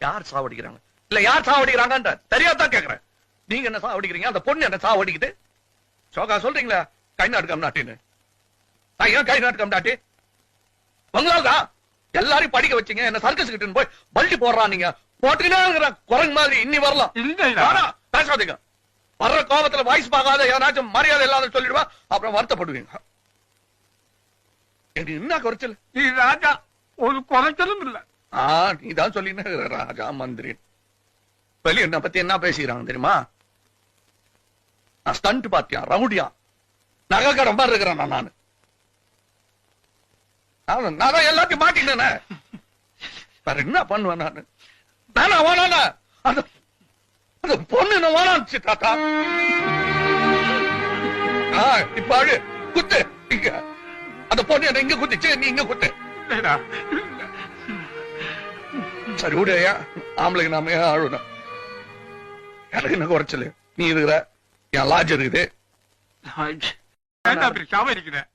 யார் சாவடிக்கிறாங்க இல்ல யார் சாவடிக்கிறாங்க தெரியாதான் கேக்குறேன். நீங்க என்ன சாவடிக்கிறீங்க? அந்த பொண்ணு என்ன சாவடிக்குது? சோகா சொல்றீங்களா கை நாட்டுக்கம் நாட்டின்னு? ஏன் கை நாட்டுக்கம் நாட்டி? உங்களால்தான் எல்லாரையும் படிக்க வச்சீங்க. என்ன சர்க்கஸ் கிட்ட போய் பல்டி போடுறான். நீங்க போட்டுக்கிட்டே குரங்கு மாதிரி இன்னி வரலாம். பேசாதீங்க. வர்ற கோபத்துல வாய்ஸ் பார்க்காத ஏதாச்சும் மரியாதை இல்லாத சொல்லிடுவா, அப்புறம் வருத்தப்படுவீங்க. என்ன குறைச்சல்? நீ ராஜா ஒரு குறைச்சலும் இல்ல. நீதான் சொல்லின ராஜா மந்திரி. வெளிய என்ன பத்தி என்ன பேசிக்கிறாங்க தெரியுமா? நான் ஸ்டண்ட் பாத்தியா, ரவுடியா, நகைக்கடை மாதிரி இருக்கிறேன் நானு. நான் எல்லாத்தையும் மாட்டினேன். வேற என்ன பண்ணுவேன் நானு? நானா வேணான அந்த பொண்ணு என்ன வேணாச்சு தாத்தா. இப்ப அழு குத்து. இங்க அந்த பொண்ணு என்ன இங்க குத்திச்சு, நீ இங்க குத்து. சரி விடையா, ஆம்பளைக்கு நாம ஏன் அழுணும்? எனக்கு என்ன குறைச்சல? நீ இருக்கிற, என் லாட்ஜ் இருக்குது. இருக்கிறேன்.